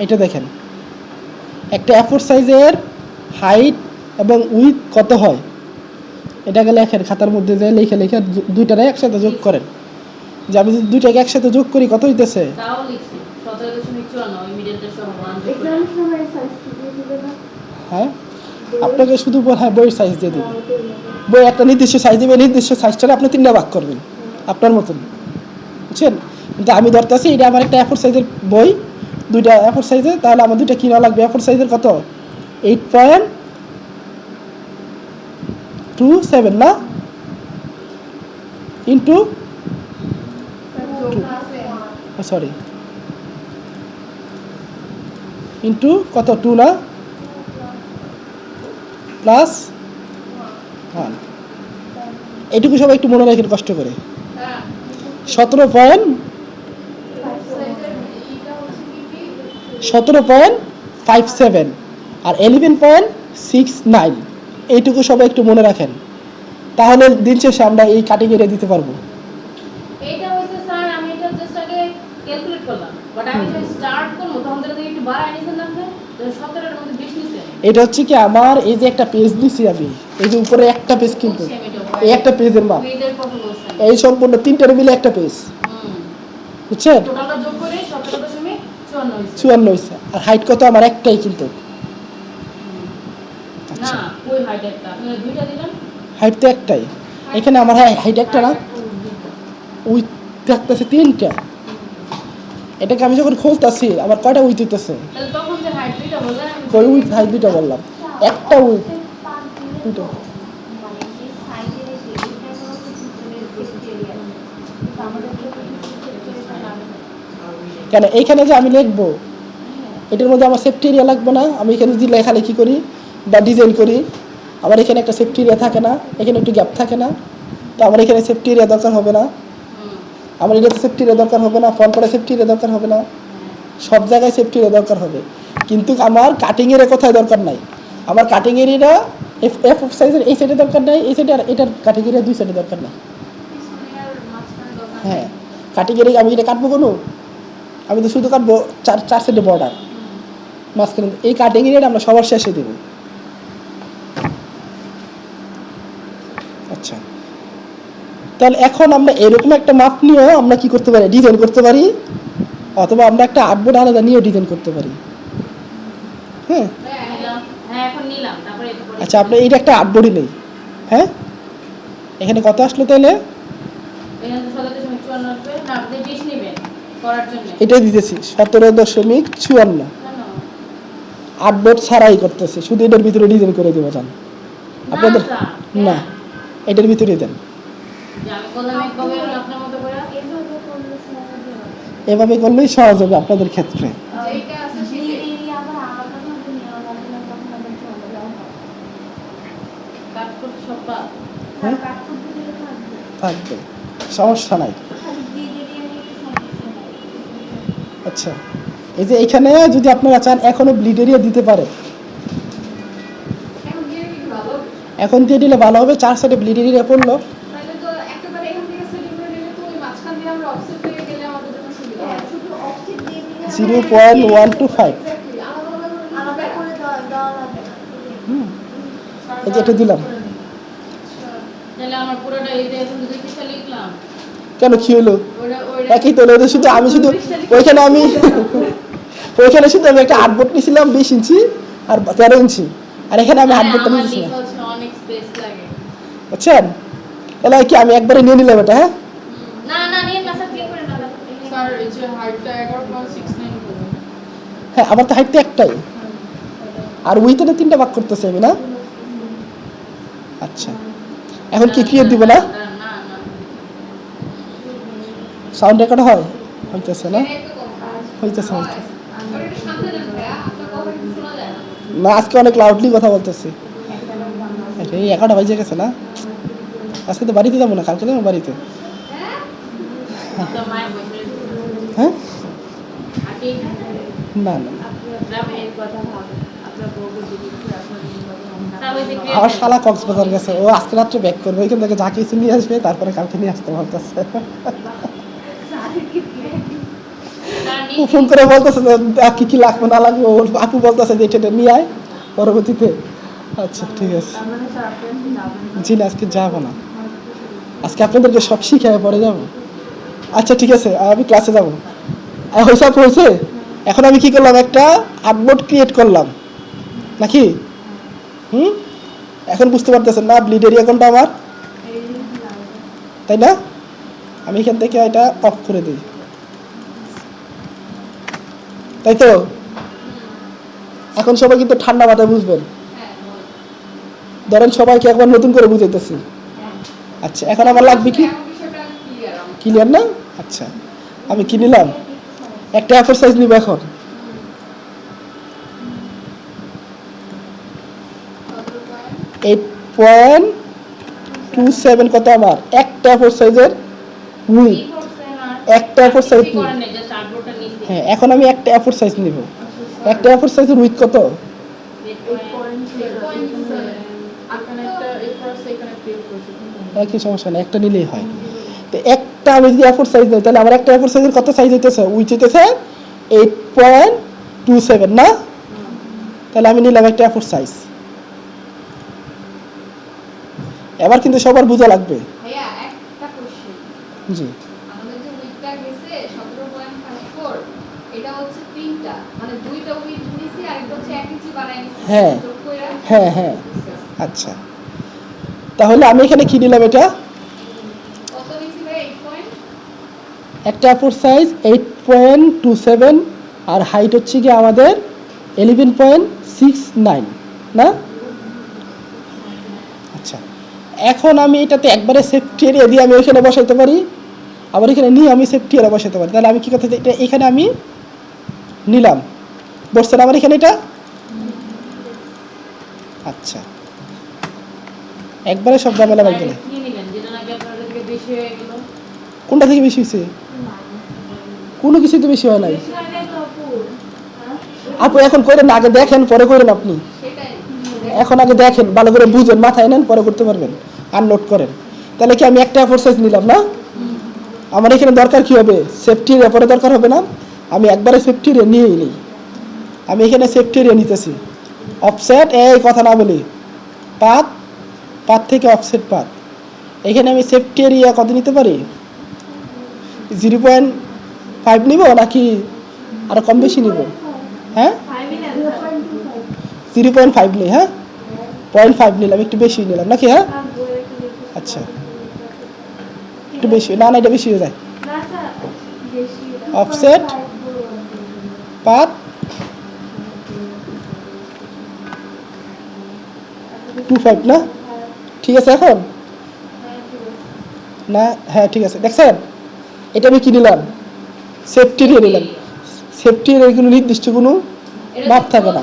এটা দেখেন, একটা A4 সাইজের হাইট এবং উইথ কত হয়, এটাকে লেখেন খাতার মধ্যে, যে লিখে লিখে দুইটারে একসাথে যোগ করেন। যে আমি যদি দুইটাকে একসাথে যোগ করি কত হইতেছে? তাও লিখছি 17.54 ওই মিডলটা সহ 1 যোগ করে। এক্সাম সময় সাইজ দিয়ে দিবে না? হ্যাঁ, আপনাকে শুধু বইয়ের সাইজ দিয়ে দিবে। বই একটা নির্দিষ্ট সাইজ দিবে, নির্দিষ্ট সাইজটা আপনি 3টা ভাগ করবেন আপনার মতন, বুঝছেন? কিন্তু আমি ধরতেছি এটা আমার একটা A4 সাইজের বই, দুইটা A4 সাইজের, তাহলে আমার দুইটা কিনা লাগবে A4 সাইজের কত? 8.27 না, ইন্টু সরি ইন্টু কত 2 না প্লাস 1। এইটুকু সবাই একটু মনে রাখেন কষ্ট করে। 17.57 আর 11.69, এইটুকু সবাই একটু মনে রাখেন, তাহলে দিন শেষে আমরা এই কাটিং এরিয়া দিতে পারবো। এইটা হইছে স্যার, আমি এটা জাস্ট আগে ক্যালকুলেট করলাম, বাট আমি যখন স্টার্ট করব তখন থেকে একটু বাড়ায় নিছেন না আপনি, তো 17 এর মধ্যে 20 নিছেন। এটা হচ্ছে কি, আমার এই যে একটা পেজ দিছি আমি, এই যে উপরে একটা পেজ, কিন্তু এই একটা পেজের মাপ, পেজের কত বলছেন? এই সম্পূর্ণ 3টার মিলে একটা পেজ, বুঝছেন? টোটালটা যোগ করে 17.54 হইছে। 54 হইছে। আর হাইট কত আমার একটাই কিন্তু, না ওই হাইট একটা আপনি দুইটা দিলেন। হাইট তো একটাই, এখানে আমার হাইট একটা না, উইথ থাকতেছে 3টা। এটাকে আমি যখন খুলতেছি আমার কয়টা উইথ হইতেছে? তাহলে তখন যে হাইট দুইটা বললেন, আমি কই উইথ হাইট দুইটা বললাম, একটা উইথ দুইটা। মানে যে সাইজের এসে এটা কোনো কিছু সেফটি এরিয়া আছে, কিন্তু আমাদের তো সেফটি এরিয়া না। কেন এইখানে যে আমি লিখবো, এটার মধ্যে আমার সেফটি এরিয়া লাগবে না? আমি এখানে যদি লেখালেখি করি বা ডিজাইন করি, আমার এখানে একটা সেফটি এরিয়া থাকে না, এখানে একটু গ্যাপ থাকে না, তো আমার এখানে সেফটি এরিয়া দরকার হবে না, আমার এটাতে সেফটি এরিয়া দরকার হবে না, ফ্রন্ট পার্টে সেফটি এরিয়া দরকার হবে না, সব জায়গায় সেফটি এরিয়া দরকার হবে। কিন্তু আমার কাটিং এরিয়া কোথায় দরকার নাই? আমার কাটিং এরিয়া A4 সাইজের এই সাইডে দরকার নাই, এই সাইডে, আর এটার কাটিং এরিয়া দুই সাইডে দরকার নাই। হ্যাঁ, কাটিং এরিয়া আমি এটা কাটবো কোনো, আমি তো শুধু কাটবো চার সাইডে বর্ডার, মাঝখানে এই কাটিং এরিয়াটা আমরা সবার শেষে দেব। আচ্ছা, তাহলে এখন আমরা এরকম একটা মাপ নিয়েও আমরা কি করতে পারি? ডিজাইন করতে পারি, অথবা আমরা একটা আর্টবোর্ড আলাদা নিয়েও ডিজাইন করতে পারি। হ্যাঁ, হ্যাঁ এখন নিলাম, তারপরে এটা পরে। আচ্ছা, আপনি এইটা একটা আর্টবোর্ডই নেই। হ্যাঁ, এখানে কত আসলো তাহলে? এখানে 17.54 আসবে না, আপনি 20 নেবেন করার জন্য। এটাই দিতেছি 17.54, আর্টবোর্ড ছাড়াই করতেছি, শুধু এটার ভিতরে ডিজাইন করে দেবো। জান আপনাদের না, এটার ভিতরেই দেন। যে আমি বললাম একভাবে আপনার মতো করে এভাবে করলে সহজ হবে। এভাবে করলেই সহজ হবে আপনাদের ক্ষেত্রে। যেটা আছে এই এরিয়া আবার আলাদাভাবে নেওয়া লাগবে না, তখন আবার ঝামেলা হবে। কাট করতে সব বাদ। হ্যাঁ, কাট করতে গেলে থাকবে। থাকবে, সমস্যা নাই। খালি ব্রিজ এরিয়া নিয়ে একটু সমস্যা হয়। আচ্ছা, এই যে এখানে যদি আপনারা চান এখনো ব্লিড এরিয়া দিতে পারে, এখন দিয়ে কি ভালো? এখন দিয়ে দিলে ভালো হবে। 4 সাইডে ব্লিড এরিয়া পড়লো, তাহলে তো একেবারে এখান থেকে সেটিং করে নিলে তো ওই মাঝখান দিয়ে আমরা অফসেট হয়ে গেলে আমাদের জন্য সুবিধা হ্যাঁ, হয়। শুধু অফসেট দিয়ে দিলে 0.125। এক্স্যাক্টলি আলাদা আলাদা করে আলাদা করে দেওয়া লাগবে না। এই যে এটা দিলাম। তাহলে আমার পুরোটা এইটা এখন যদি পৃষ্ঠা লিখলাম, কেন কি হলো? ওইটা একই তো, ওটা শুধু আমি শুধু ওইখানে আমি ওইখানে শুধু আমি একটা আর্টবোর্ড নিয়েছিলাম 20 ইঞ্চি আর 13 ইঞ্চি, আর এখানে আমি আর্টবোর্ডটা আমার নিয়েছি না, লিখা হচ্ছে অনেক স্পেস লাগে। বুঝছেন? তাহলে কি আমি একবারে নিয়ে নিলাম এটা? হ্যাঁ, না না নিয়ে না স্যার ক্লিক করে না স্যার, এই যে হাইটটা 11.69 করুন। হ্যাঁ, আমার তো হাইট তো একটাই, আর উইথে 3টা ভাগ করতেছে আমি না। আচ্ছা, এখন কি ক্রিয়েট দিব না? না না সাউন্ড রেকর্ড হয়? হইতেছে না, হইতেছে হইতেছে একটু সামনে নেন ভাইয়া, আপনার কথা কিন্তু শোনা যায় না। না, আজকে অনেক লাউডলি কথা বলতেছি। এই 11টা বাজে গেছে না, আজকে তো বাড়িতে যাবো না, কালকে যাবো বাড়িতে। আপনার মায়ের বসে হ্যাঁ, আগে না না, গ্রামের কথা ভাবে আপনার বউকে যদি আপনার আমার শালা কক্সবাজার গেছে, ও আজকে রাত্রে ব্যাক করবে, ওইখান থেকে যা কিছু নিয়ে আসবে তারপরে কালকে নিয়ে আসতে বলতেছে। তার আপু ফোন করে বলতেছে যে কি কি লাগবে না লাগবে, ওর আপু বলতেছে যে এটা নিয়ে আয় পরবর্তীতে। আচ্ছা ঠিক আছে। তার মানে স্যার আপনি আজকে যাবেন না? জি না, আজকে যাবো না, আজকে আপনাদেরকে সব শিখায় পরে যাবো। আচ্ছা ঠিক আছে, আমি ক্লাসে যাবো। হয়েছে আপু, হয়েছে। এখন আমি কি করলাম, একটা আপলোড ক্রিয়েট করলাম নাকি? হুম, এখন বুঝতে পারতেছেন না ব্লিড এরিয়া কোনটা আমার, এই না। তাই না? আমি এখান থেকে এটা অফ করে দিই, তাই তো? এখন সবাই কিন্তু ঠান্ডা মাথায় বুঝবেন। ধরেন সবাইকে একবার নতুন করে বুঝাইতেছি। আচ্ছা এখন আমার লাগবে কি, ক্লিয়ার না? আচ্ছা আমি কি নিলাম, একটা এফোর সাইজ নিব এখন। 8.27 কত আমার, একটা এফোর সাইজের উইথ, একটা এফোর সাইজ নিব। হ্যাঁ এখন আমি একটা এফোর সাইজ নিব, একটা এফোর সাইজের উইথ কত? একই সমস্যা না, একটা নিলেই হয়। তো একটা আমি যদি এফোর সাইজ নিই তাহলে আমার একটা এফোর সাইজের কত সাইজ হইতেছে, উইথ হইতেছে 8.27 না? তাহলে আমি নিলাম একটা এফোর সাইজ। এবার কিন্তু সবার বোঝা লাগবে। ভাইয়া একটা কোশ্চেন, জি আমাদের যে উইকটা গেছে 17.54, এটা হচ্ছে তিনটা, মানে দুইটা উইক নিছি আর একটা হচ্ছে 1 ইঞ্চি বাড়াই নিছি। হ্যাঁ। যোগ কইরা হ্যাঁ হ্যাঁ আচ্ছা, তাহলে আমি এখানে কি নিলাম, এটা কত নিছি ভাই? 8 পয়েন্ট। একটা এফোর সাইজ 8.27 আর হাইট হচ্ছে কি আমাদের 11.69 না? আচ্ছা এখন আমি এটাতে একবারে সেফটি এরিয়া দিয়ে আমি ওইখানে বসাইতে পারি, আবার এখানে নিয়ে আমি সেফটি এরিয়া বসাইতে পারি। তাহলে আমি কি করতে চাই, এটা এখানে আমি নিলাম, বসছে না আমার এখানে এটা। আচ্ছা একবারে সব ঝামেলা বাই গেলে, কি নিলেন যেটা নাকি আপনাদেরকে বেশি হয়ে গেল? কোনটা থেকে বেশি হয়েছে? কোনো কিছু তো বেশি হয় নাই আপু, এখন করেন না, আগে দেখেন পরে করেন আপনি। সেটাই। এখন আগে দেখেন, ভালো করে বুঝেন, মাথায় নেন, পরে করতে পারবেন, আর নোট করেন। তাহলে কি আমি একটা এফোর সাইজ নিলাম না? আমার এখানে দরকার কি হবে, সেফটি এরিয়া পরে দরকার হবে না, আমি একবারে সেফটি এরিয়া নিয়েই নিই। আমি এখানে সেফটি এরিয়া নিতেছি, অফসেট এই কথা না বলি, পাত পাত থেকে অফসেট পাত। এখানে আমি সেফটি এরিয়া কত নিতে পারি, 0.5 নিব নাকি আরো কম বেশি নিব? হ্যাঁ 0.5 নিই, হ্যাঁ 0.5 নিলাম, একটু বেশি নিলাম নাকি? হ্যাঁ আচ্ছা একটু বেশি, না না এটা বেশি হয়ে যায়। অফসেট পাত 2.5 না? ঠিক আছে এখন না? হ্যাঁ ঠিক আছে, দেখছেন এটা আমি কি নিলাম, সেফটি নিয়ে নিলাম। সেফটি এর কোনো নির্দিষ্ট কোনো মাপ থাকে না।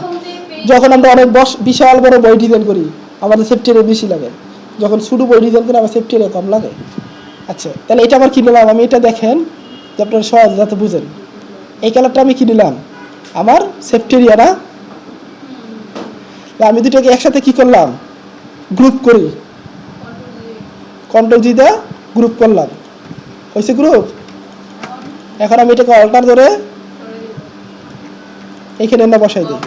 যখন আমরা অনেক বিশাল বড় বই ডিজাইন করি আমাদের সেফটি এর বেশি লাগে, যখন ছোটো বই ডিজাইন করি আমার সেফটি এর কম লাগে। আচ্ছা তাহলে এটা আমার কি নিলাম, আমি এটা দেখেন যে আপনারা সহজ যাতে বুঝেন, এই কালারটা আমি কি নিলাম, আমার সেফটি এরিয়া না? আমি দুটোকে একসাথে কি করলাম, গ্রুপ করি, কন্ট্রোল জি দিয়ে গ্রুপ করলাম, হয়েছে গ্রুপ। এখন আমি এটাকে অল্টার ধরে এইখানে না বসাই দিই,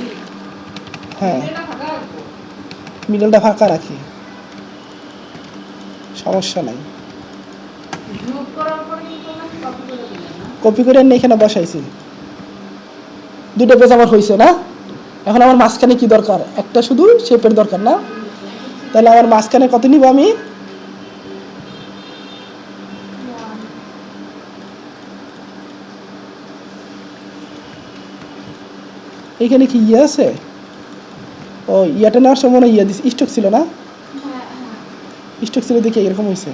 হ্যাঁ মিডলটা ফাঁকা রাখি, সমস্যা নাই। গ্রুপ করার পরে কি করলেন? কপি করে দিলেন না? কপি করে এনে এখানে বসাইছি, দুটো পেজ আমার হয়েছে না? এখন আমার মাঝখানে কি দরকার, একটা শুধু শেপের দরকার না? তাহলে আমার মাঝখানে কত নিব আমি, এইখানে কি ইয়ে আছে, ও ইয়াটা নেওয়ার সময় না ইয়ে দিচ্ছে, স্টক ছিল না? স্টক ছিল দেখে এরকম হয়েছে।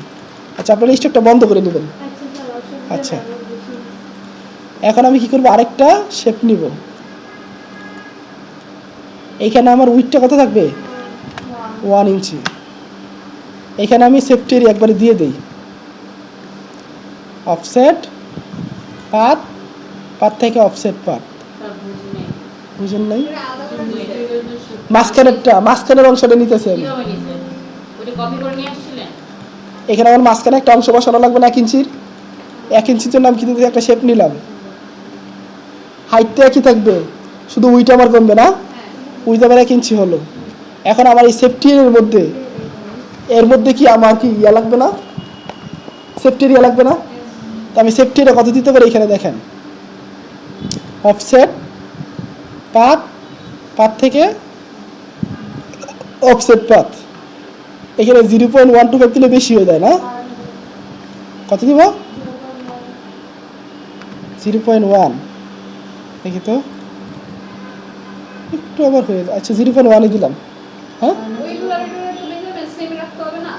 আচ্ছা আপনারা স্টকটা বন্ধ করে নেবেন। আচ্ছা এখন আমি কি করবো, আরেকটা শেপ নিব, এইখানে আমার উইথটা কত থাকবে, 1 ইঞ্চি। এখানে আমি সেফটি এরিয়া একবারে দিয়ে দেই, অফসেট পাত, পাত থেকে অফসেট পাত, তার বুঝ নেই। বুঝেন নাই? আলাদা করে মাঝখানের অংশটা নিতেছি আমি, কিভাবে নিছেন? ওটা কপি করে নিয়ে আসছিলেন? এখানে আমার মাঝখানে একটা অংশ বসানো লাগবে না 1 ইঞ্চির, 1 ইঞ্চির জন্য আমি কিন্তু একটা শেপ নিলাম, হাইটটা একই থাকবে, শুধু উইটা আমার কমবে না, হ্যাঁ উইটা আমার 1 ইঞ্চি হলো। এখন আমার এই সেফটি এর মধ্যে কি আমার কি ইয়া লাগবে না, সেফটি এরিয়া লাগবে না? তো আমি সেফটি এরিয়া কত দিতে পারি এখানে দেখেন, অফসেট পাথ থেকে অফসেট পাথ, এখানে 0.125 দিলে বেশি হয়ে যায় না? কত দিব? 0.1, দেখি তো একটু আবার হয়ে যায়। আচ্ছা 0.1 দিলাম। হ্যাঁ ওইগুলোর ভিতরে তো মেজারমেন্ট সেম রাখতে হবে না?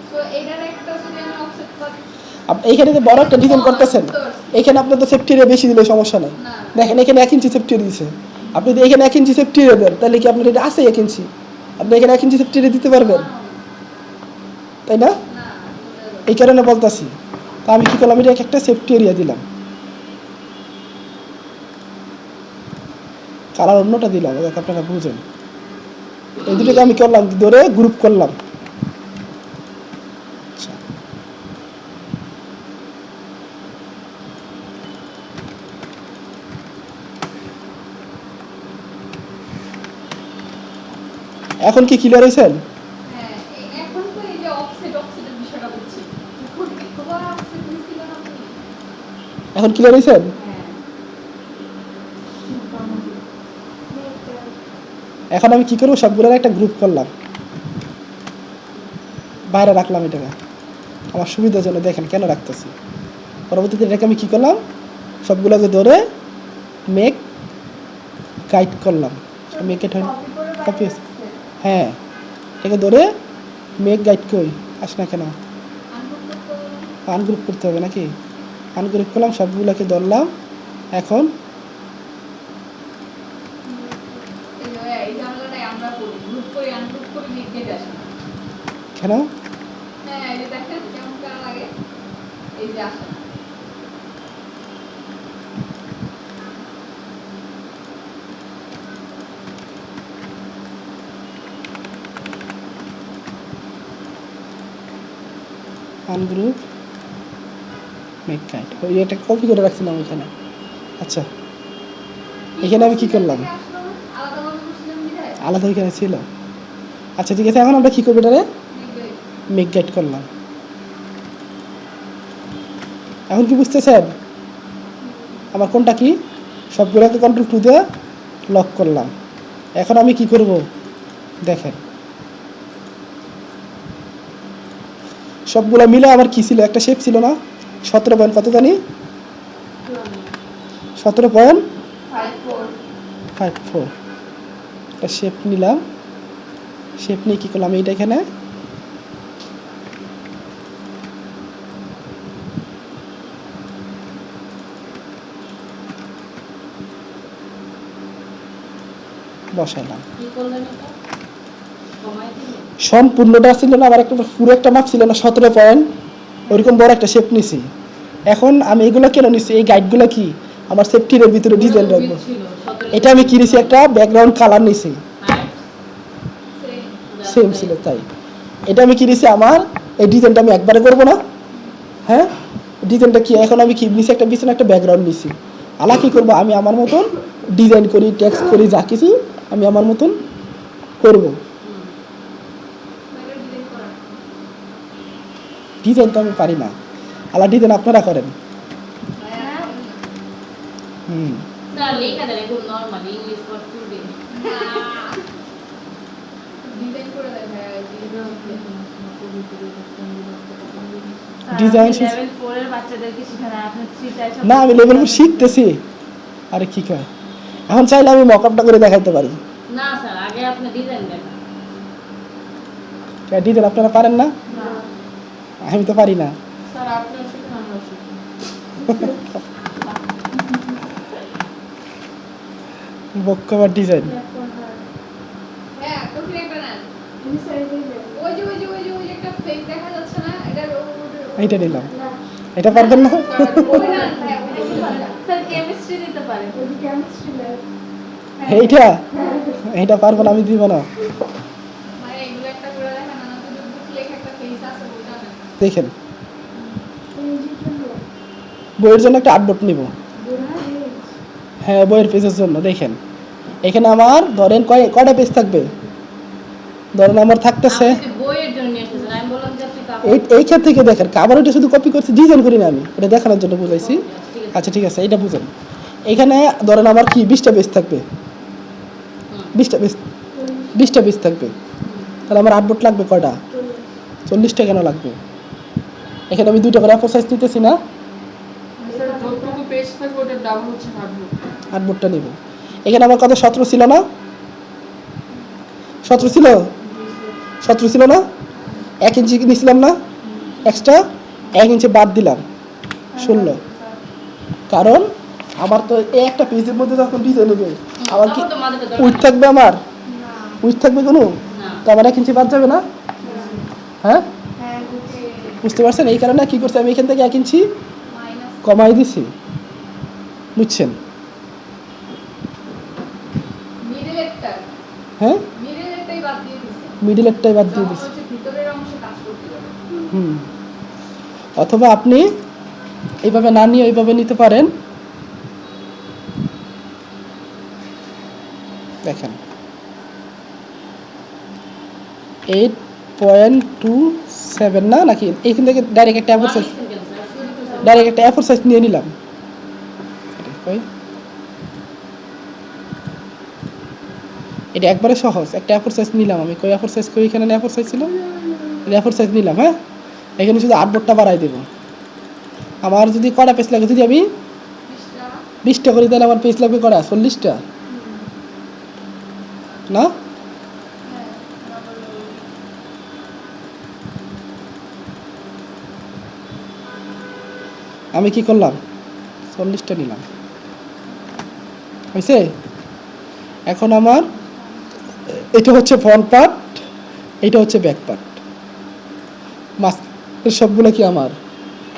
সো এটার একটা যদি আমি অফসেট করি আপনি এইখানে যে বড় একটা ডিজাইন করতেছেন, এখানে আপনার তো সেফটি এরিয়া বেশি দিলে সমস্যা নাই। না। দেখেন এখানে 1 ইঞ্চি সেফটি এরিয়া দিয়েছে, আপনি যদি এখানে 1 ইঞ্চি সেফটি এরিয়া দেন তাহলে কি আপনার এটা আছে 1 ইঞ্চি, আপনি এখানে 1 ইঞ্চি সেফটি এরিয়া দিতে পারবেন, তাই না? না এই কারণে বলতাছি। তা আমি কি করলাম, এটা একটা সেফটি এরিয়া দিলাম, কালার অন্যটা দিলাম যাতে আপনারা বুঝেন। এই দুটোকে আমি করলাম ধরে গ্রুপ করলাম। আচ্ছা। এখন কি ক্লিয়ার হয়েছেন? হ্যাঁ এখন তো এই যে অফসেটের বিষয়টা বুঝছি। এখন একবার অফসেট দিছিল না আপনি? এখন ক্লিয়ার হয়েছেন? হ্যাঁ এখন আমি কি করবো, সবগুলোর একটা গ্রুপ করলাম, বাইরে রাখলাম এটাকে আমার সুবিধার জন্য। দেখেন কেন রাখতেছি, পরবর্তীতে এটাকে আমি কি করলাম, সবগুলোকে ধরে মেক গাইড করলাম। মেক গাইড হয় কপি, হ্যাঁ এটাকে ধরে মেক গাইড কই আসে না কেন, আনগ্রুপ করতে হবে নাকি? আনগ্রুপ করলাম, সবগুলোকে ধরলাম। এখন এই জানলাটাই আমরা করি, গ্রুপ করে আনগ্রুপ করে লিখে আসে না। কেন হ্যাঁ এই যে দেখেন কেমন কার লাগে, এই যে আসে না। আনগ্রুপ মেক গাইড, ওই একটা কপি করে রাখছিলাম এখানে। আচ্ছা এখানে আমি কি করলাম, আসলো না? আলাদাভাবে বুঝলাম বিধায় আলাদা এখানে ছিল। আচ্ছা ঠিক আছে, এখন আমরা কি করবো, এটারে লিখবে। মেক গাইড করলাম। এখন কি বুঝতেছেন আমার কোনটা কি? সবগুলোকে কন্ট্রোল 2 দিয়ে লক করলাম। এখন আমি কি করব দেখেন, সবগুলো মিলে আমার কি ছিল, একটা শেপ ছিল না, 17 পয়েন্ট কত জানি, 17.54 একটা শেপ নিলাম। শেপ নিয়ে কী করলাম, এইটা এখানে বসাইলাম। কি করলেন এটা? কমাই দিলেন? সম্পূর্ণটা ছিল না, আবার একটা পুরো একটা মাপ ছিল না, 17 পয়েন্ট, ওইরকম বড় একটা শেপ নিছি। এখন আমি এগুলো কেন নিছি, এই গাইডগুলো কি আমার সেফটির ভিতরে ডিজাইন রাখবো। ছিল, 17 এটা আমি কি নিছি, একটা ব্যাকগ্রাউন্ড কালার নিছি, হাইট, সেম ছিল তাই। এটা আমি কি নিছি, আমার এই ডিজাইনটা আমি একবারে করবো না, হ্যাঁ ডিজাইনটা কি, এখন আমি কি নিছি, একটা পিছনে একটা ব্যাকগ্রাউন্ড নিছি। আলা কি করবো, আমি আমার মতন ডিজাইন করি, টেক্সট করি, যা কিছু আমি আমার মতন করবো। বাইরে ডিজাইন করা। ডিজাইন তো আমি পারি না, আলা ডিজাইন আপনারা করেন। হ্যাঁ হুম স্যার লেখা দেন একদম normal English for today. Design করে দেয় ভাই ডিজাইন লেভেল 4 এর বাচ্চাদেরকে শেখানো, আপনি 3 টাইপস না, আমি লেভেল শিখতেছি। আরে কি কয়, এখন চাইলে আমি মকআপটা করে দেখাইতে পারি। না স্যার আগে আপনি ডিজাইন দেখান। ডিজাইন আপনারা পারেন না, আমি তো পারি না। স্যার আপনি শিখুন আমরা শিখি। মকআপ ডিজাইন হ্যাঁ কঠিন একটা নেন। ওই যে একটা ফেস দেখা যাচ্ছে না, এটার এইটা নিলাম, এটা পারবেন না। ওই না হ্যাঁ ওই যে স্যার কেমিস্ট্রি দিতে পারে। এইটা পারবো না, আমি দিব না। ভাই এগুলো একটা করে দেখা না, তো বুক লেখা একটা ফেস আছে ওইটা না। দেখেন বইয়ের জন্য একটা আর্টবোর্ড নিব, হ্যাঁ বইয়ের পেজের জন্য দেখেন এখানে আমার ধরেন কয়টা পেজ থাকবে, ধরেন আমার থাকতেছে আপনি যে বইয়ের জন্য নিয়ে এসেছেন আমি বললাম যে আপনি এইখান থেকে দেখেন কাবার ওইটা শুধু কপি করছি, ডিজাইন করি না আমি, এটা দেখানোর জন্য বুঝাইছি। ঠিক আছে। আচ্ছা ঠিক আছে, এটা বুঝেন। এখানে ধরেন আমার কি 20টা পেজ থাকবে, 20টা পেজ 20টা পেজ থাকবে, তাহলে আমার আর্টবোর্ড লাগবে কয়টা, 40টা কেন লাগবে? এখানে আমি 2টা করে A4 সাইজ নিতেছি না, স্যার যতটুকু পেজ থাকবে ওটা ডাবল হচ্ছে হার্ডবোর্ড। আর্টবোর্ডটা নিব। এখানে আমার কত 17 ছিল না, 17 ছিল, 17 ছিল না, 1 ইঞ্চি নিয়েছিলাম না এক্সট্রা, 1 ইঞ্চি বাদ দিলাম 16। কারণ আমার তো এই একটা পেজের মধ্যে যখন ডিজাইন হবে আমার কি তখন তো মাঝেটা দরকার উইথ নেই। থাকবে, আমার না উইথ থাকবে কোনো, না তো আমার 1 ইঞ্চি বাদ যাবে না, হ্যাঁ হ্যাঁ বুঝছি বুঝতে পারছেন? এই কারণে কি করছি আমি এখান থেকে 1 ইঞ্চি মাইনাস কমাই দিছি, বুঝছেন? মিডলেরটা হ্যাঁ মিডলেরটাই বাদ দিয়ে দিছে মিডিলেরটাই বাদ দিয়ে তখন দিছি। হচ্ছে ভিতরের অংশে কাজ করতে হবে হুম, অথবা আপনি এইভাবে না নিয়ে এইভাবে নিতে পারেন। দেখেন 8.27 না নাকি, এইখান থেকে ডাইরেক্ট একটা A4 সাইজ, বানিয়েছেন কেন স্যার? শুরু করছেন। ডাইরেক্ট একটা A4 সাইজ নিয়ে নিলাম। এটা একবারে সহজ, একটা A4 সাইজ নিলাম আমি, কই A4 সাইজ কই, এখানে A4 সাইজ ছিল, A4 সাইজ নিলাম। হ্যাঁ এখানে শুধু আর্টবোর্ডটা বাড়াই দেবো। আমার যদি কটা পেজ লাগে, যদি আমি 20টা করি তাহলে আমার পেজ লাগবে কটা, 40টা না? আমি কি করলাম, 40টা নিলাম, হয়েছে? এখন আমার এটা হচ্ছে ফ্রন্ট পার্ট, এটা হচ্ছে ব্যাক পার্ট, মাঝখানের সবগুলো কি আমার,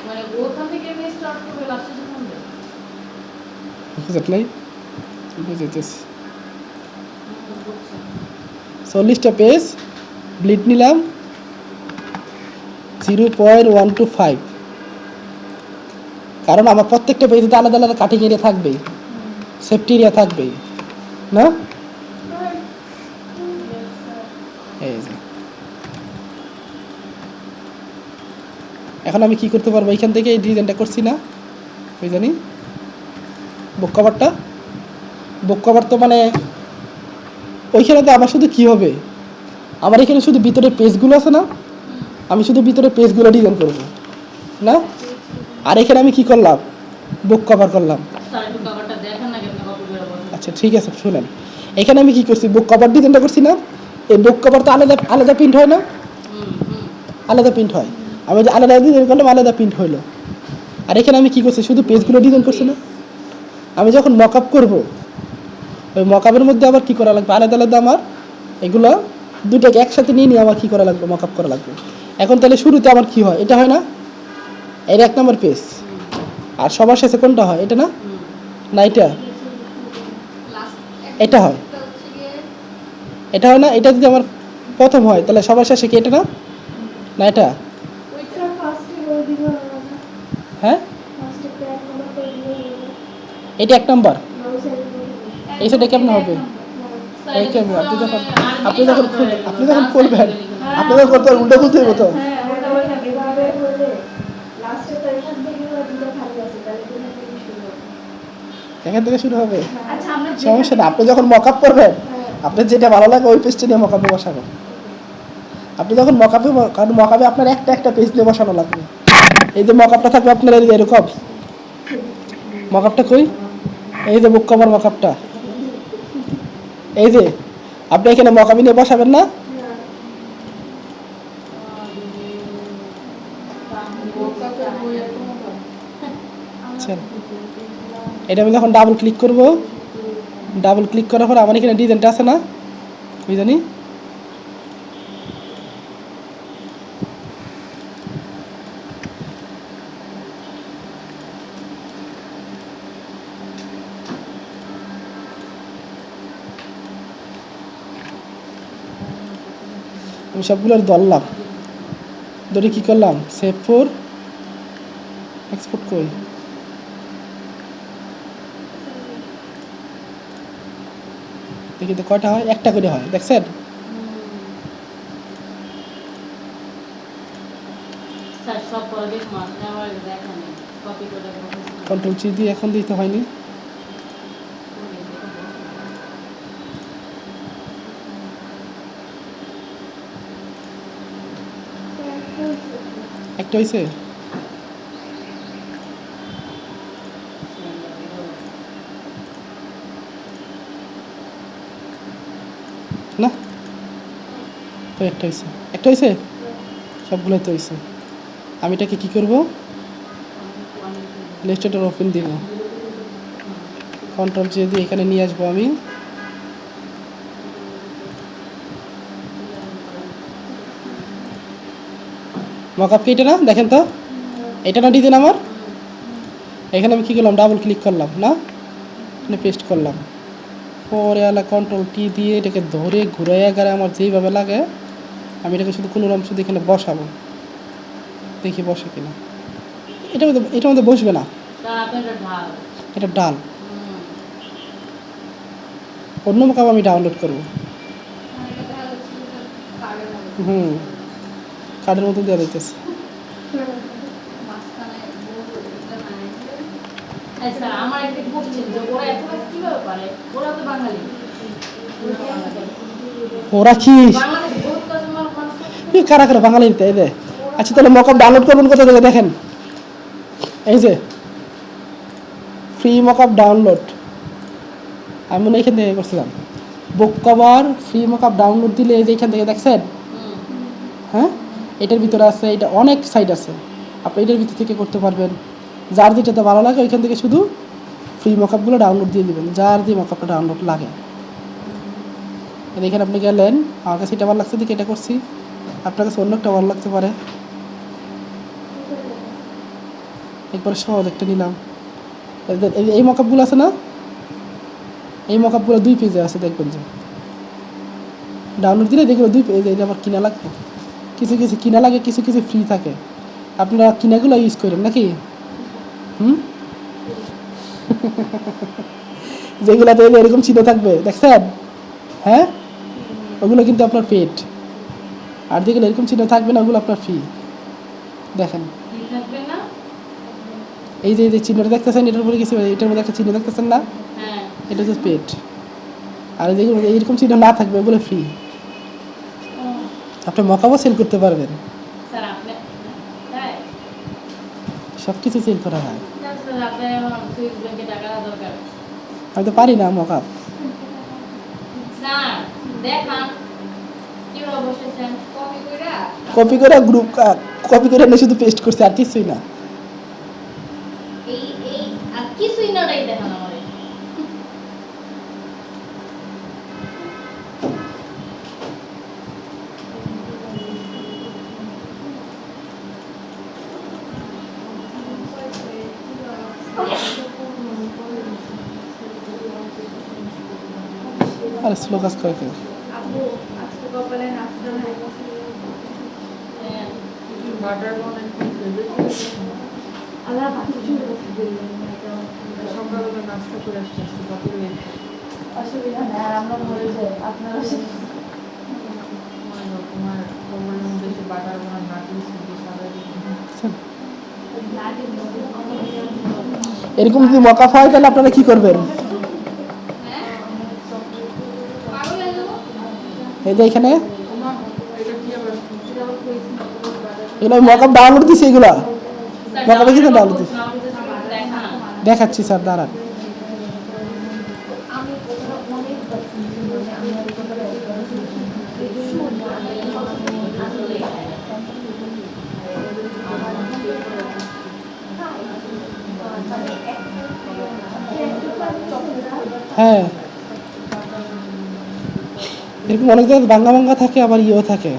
মানে ওখান থেকে আমি স্টার্ট করব লাস্টে যখন হবে। বুঝত নাই, বুঝেছি। 40টা পেজ ব্লিড নিলাম 0.125, কারণ আমার প্রত্যেকটা পেজে আলাদা আলাদা কাটিং এরিয়া থাকবেই, সেফটি এরিয়া থাকবেই না? এই যে এখন আমি কি করতে পারবো, এইখান থেকে এই ডিজাইনটা করছি না, ওই জানি বুক কভার তো মানে ওইখানে তো আমার শুধু কি হবে, আমার এখানে শুধু ভিতরে পেজগুলো আছে না, আমি শুধু ভিতরে পেজগুলো ডিজাইন করব না? আর এখানে আমি কি করলাম, বুক কভার করলাম। স্যার একটু কভারটা দেখেন না কেন কপি করে বলেন। আচ্ছা ঠিক আছে শুনেন, এখানে আমি কি করছি, বুক কভার ডিজাইনটা করছি না, এই বুক কভার তো আলাদা আলাদা প্রিন্ট হয় না, আলাদা প্রিন্ট হয়, আমি যে আলাদা ডিজাইন করলাম আলাদা প্রিন্ট হইলো। আর এখানে আমি কি করছি, শুধু পেজগুলো ডিজাইন করছি না, আমি যখন মক আপ করবো ওই মক আপের মধ্যে আবার কি করা লাগবে, আলাদা আলাদা আমার এগুলো দুটাকে একসাথে নিয়ে নিয়ে আমার কি করা লাগবে, মক আপ করা লাগবে। এখন তাহলে শুরুতে আমার কি হয়, এটা হয় না, এর 1 নম্বর পেজ, আর সবার শেষে কোনটা হয়, এটা না, না এটা, লাস্ট এটা হয়, হচ্ছে গিয়ে এটা হয় না, এটা যদি আমার প্রথম হয় তাহলে সবার শেষে কি এটা না, না এটা, ওইটা ফার্স্টে বলে দিব না হ্যাঁ ফার্স্টে প্ল্যান করা করে দিব এটা 1 নম্বর, নাও সাইড করে এই সাইডে কেমন হবে, স্যার, এই কেমন, আপনি যখন আপনি আরবি যখন করতে আপনি যখন হবে, করবেন হ্যাঁ। আপনি যখন করতে উল্টো খুলতে হইব তো, হ্যাঁ ওটা ওই না এভাবে বলে লাস্টে তো এখান থেকে দুটো খালি আছে তাহলে এখান থেকে শুরু হবে এখান থেকে শুরু হবে, আচ্ছা আমরা সমস্যা না। আপনি যখন মক আপ করবেন আপনার যেটা ভালো লাগে ওই পেজটা নিয়ে মক আপে বসাবেন। আপনি যখন মক আপে, কারণ মক আপে আপনার একটা একটা পেজ নিয়ে বসানো লাগবে। এই যে মক আপটা থাকবে আপনার এরকম, মক আপটা কই, এই যে বুক কভার মক আপটা, এই যে আপনি এখানে মক আপে নিয়ে বসাবেন না, ওটাতে বই এত মোটা। আচ্ছা এটা আমি যখন ডাবল ক্লিক করব, ডাবল ক্লিক করার পর আমার এখানে ডিজাইনটা আছে না, ওই জানি আমি সবগুলো ধরলাম, ধরে কি করলাম, সেভ ফর এক্সপোর্ট কই, দেখি তো কয়টা হয়, একটা করে হয়, দেখছেন? স্যার সব করে দেখুন আমার দেখা নেই কপি করে কন্ট্রোল সি দিয়ে এখন দিতে হয়নি। একটা হয়েছে? না, তো একটা হয়েছে, একটা হয়েছে, সবগুলোই তো হয়েছে। আমি এটাকে কী করবো, ইলাস্ট্রেটর ওপেন দিব, কন্ট্রোল সি দিয়ে এখানে নিয়ে আসবো আমি। মকআপ কি এটা না, দেখেন তো, এটা না ডিজাইন আমার। এখানে আমি কী করলাম, ডাবল ক্লিক করলাম না, এখানে পেস্ট করলাম, পরে আলা কন্ট্রোল টি দিয়ে এটাকে ধরে ঘুরাইয়া গাড়ে আমার যেইভাবে লাগে আমি এটাকে শুধু কোনো রকম শুধু এখানে বসাবো, দেখি বসে কিনা। এটার মধ্যে বসবে না, স্যার আপনার ঢাল এটা ডাল। অন্য মকআপ আমি ডাউনলোড করবো। মানে এটা দেখা যাচ্ছে যে কার্ডের মধ্যে কার্ডের মতো দেওয়া যাইতেছে। মাঝখানে গোল এটা নাই যে স্যার আমার একটা কোশ্চেন যে ওরা এত কাজ কিভাবে পারে, ওরা তো বাঙালি ওরা কি বাংলাদেশ বহুত কাজ মানুষ কারা কারা বাঙালিতে এই যে। আচ্ছা তাহলে মকআপ ডাউনলোড করবেন কোথা থেকে, দেখেন এই যে ফ্রি মকআপ ডাউনলোড, আমি মনে হয় এখান থেকে করছিলাম, বুক কভার ফ্রি মকআপ ডাউনলোড দিলে এই যে এখান থেকে দেখছেন, হ্যাঁ এটার ভিতরে আছে, এটা অনেক সাইট আছে, আপনি এটার ভিতর থেকে করতে পারবেন। যার যেটাতে ভালো লাগে ওইখান থেকে শুধু ফ্রি মকআপগুলো ডাউনলোড দিয়ে দেবেন, যার যে মকআপটা ডাউনলোড লাগে। এখানে আপনি গেলেন, আমার কাছে এটা ভালো লাগছে দেখে এটা করছি, আপনার কাছে অন্য একটা ভালো লাগতে পারে, একবারে সহজ একটা নিলাম। এই মকআপগুলো আছে না, এই মকআপগুলো 2 পেজে আছে, দেখবেন যে ডাউনলোড দিলে দেখবেন 2 পেজে। এটা আবার কিনা লাগবে, কিছু কিছু কিনা লাগে, কিছু কিছু ফ্রি থাকে, আপনারা কিনাগুলো ইউজ করেন নাকি? যেগুলোতে এরকম চিহ্ন থাকবে দেখছেন, হ্যাঁ ওগুলো কিন্তু আপনার পেড, আর যেগুলো এরকম চিহ্ন থাকবে না ওগুলো আপনার ফ্রি। দেখেন কি থাকবে না। এই যে চিহ্নটা দেখতেছেন, এটার উপরে কিছু, এটার মধ্যে একটা চিহ্ন দেখতেছেন না, হ্যাঁ এটা হচ্ছে পেড। আর যেগুলো এইরকম চিহ্ন না থাকবে ওগুলো ফ্রি, আপনি মকআপও সেল করতে পারবেন, স্যার আপনি তাই সব কিছু সেল করা হয়। স্যার আপনার আমার সুইস ব্যাংকে টাকা দরকার। আমি তো পারি না মকআপ, স্যার দেখান কিভাবে বসেছেন। কপি কইরা কপি করে গ্রুপ কপি করে শুধু পেস্ট করছি, আর কিছুই না। এই এই আর কিছুই না, ওটাই দেখান আমারে। আর স্লো কাজ করে কেউ। আপু আজকে কপালে নাচতে হয় হ্যাঁ, বাটার বানাই আল্লাহ বাকি শুরু করতে দিলেন না, এটা সকালবেলা নাস্তা করে আসতে আসতে বাপরে অসুবিধা নেই। আর আমরা বলে যে আপনারা তোমার কোমরের মধ্যে সে বাটার বানার নাটিস সারাদিন এরকম যদি মকআপ হয় তাহলে আপনারা কি করবেন, হ্যাঁ পাগল হয়ে যাবো। এই যে এখানে এটা কি আবার এগুলো আমি মকআপ ডাউনলোড দিছি, এগুলো স্যার মকআপে কিন্তু ডাউনলোড ডাউনলোড দিছি, দেখান। দেখাচ্ছি স্যার দাঁড়ান। আমি অনেক আমি হ্যাঁ এরকম অনেক জায়গায় বাংলা বাংলা থাকে, আবার ইয়েও থাকে।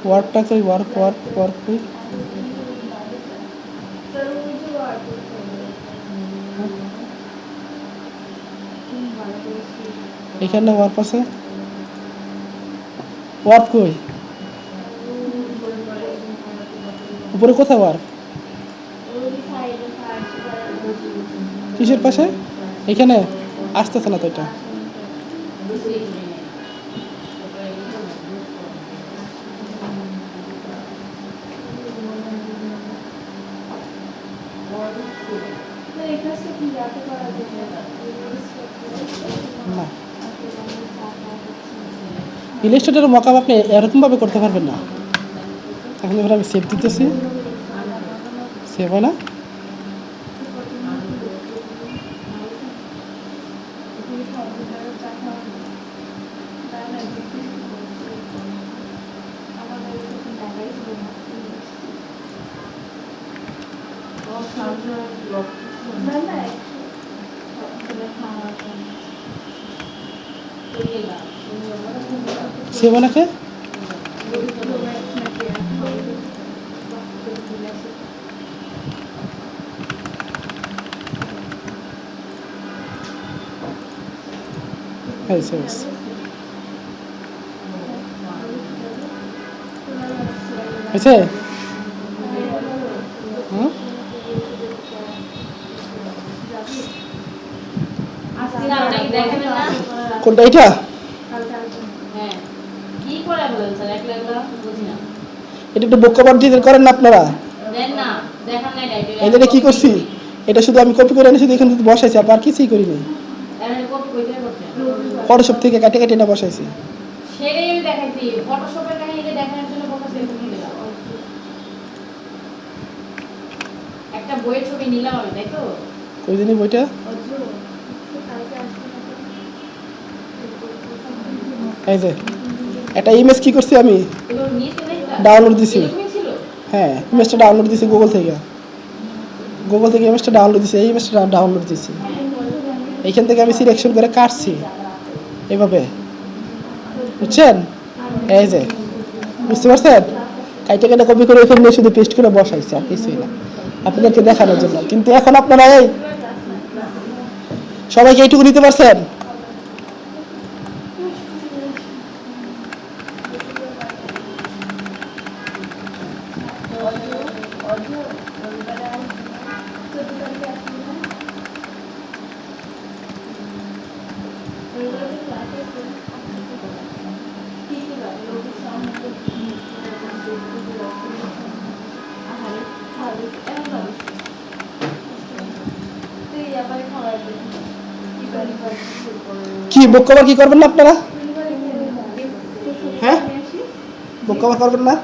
ওয়ার্কটা কই, ওয়ার্ক ওয়ার্ক ওয়ার্ক কই, এখানে ওয়ার্ক আছে, ওয়ার্ক কই, উপরে কোথায় ওয়ার্ক, ওই সাইডে সার্চ করে কিসের পাশে? এখানে আসতেছে না তো এটা। এই কাজটা কি রাতে করা যেতে না, ইলাস্ট্রেটরের মকআপ আপনি এরকমভাবে করতে পারবেন না। এখন এবার আমি সেভ দিতেছি, সেভ হয় না। সেভ হয় নাকি? হ্যাঁ, সেভ হয়েছে। হয়েছে? হুম? স্যার ওটা কি দেখাবেন না? কোনটা এটা? হ্যাঁ কি করে বলেন স্যার একলা একলা বুঝি না। এটা একটু বুক কভার ডিজাইন করেন না আপনারা? দেন না দেখান নাই টাইটেল। এই যে কি করছি, এটা শুধু আমি কপি করে আনি, শুধু এখানে বসাইছি, আর কিছুই করিনি। এর কপি কইতে করতে ফটোশপ থেকে কাটে কাটে না বসাইছি। সেটাই আমি দেখাইছি ফটোশপের কাহিনী দেখানোর জন্য ফটো সেভ করে দিলাম। একটা বইয়ের ছবি নিলাম আমি তাই তো। ওই দিনই বইটা এই যে একটা ইমেজ কি করছি আমি, এগুলো নিচে না ডাউনলোড দিছি। এরকমই ছিল। হ্যাঁ, ইমেজটা ডাউনলোড দিছি গুগল থেকে। গুগল থেকে ইমেজটা ডাউনলোড দিছি, এই ইমেজটা ডাউনলোড দিছি। এইখান থেকে আমি সিলেকশন করে কাটছি এভাবে, বুঝছেন? এই যে বুঝতে পারছেন, কাইটে কেটে কপি করে এখানে শুধু পেস্ট করে বসাইছি, আর কিছুই না, আপনাদেরকে দেখানোর জন্য। কিন্তু এখন আপনারা এই সবাইকে এইটুকু নিতে পারছেন? কি বুক কভার কি করবেন না আপনারা? হ্যাঁ, বুক কভার করবেন না?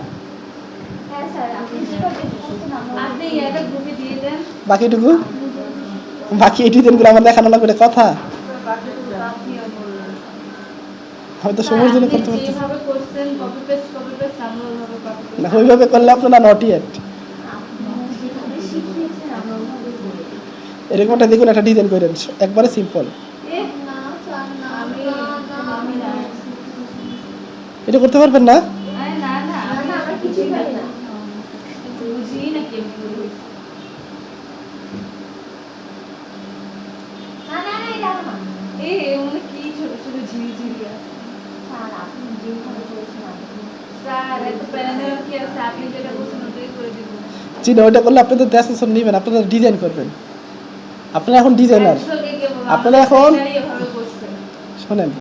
হ্যাঁ স্যার, আপনি যেটা দেখতেছেন আপনি এটা গ্রুপে দিয়ে দেন। বাকিটুকু বাকি এই ডিজাইনগুলো আমার দেখানো লাগবে, এটা কথা। হয়তো সময়ের জন্য করতে পারতেছি যেভাবে করছেন কপি পেস্ট আমরা ওইভাবে কপি না, ওইভাবে করলে আপনারা নট ইয়েট। যেভাবে শিখিয়েছেন আমরা ওভাবে করি। এরকম একটা দেখুন, একটা ডিজাইন করেন একবারে সিম্পল। না স্যার, না আমি না এটা করতে পারবেন না? আরে না না না আমরা কিছুই পারি না। বুঝি না কি বলবো। না না না, এটা না মানে কি ছোট ছোট ঝিরিঝিরি আছে। স্যার, আপনি যেভাবে করেছেন আপনি স্যার এত প্যানেল কি আছে আপনি যেটা বলছেন ওটাই করে দিব। জি না, ওইটা করলে আপনাদের অ্যাসেসর নেবেন, আপনারা ডিজাইন করবেন। আপনারা এখন ডিজাইনার, আপনারা এখন এভাবে করছেন। শোনেন।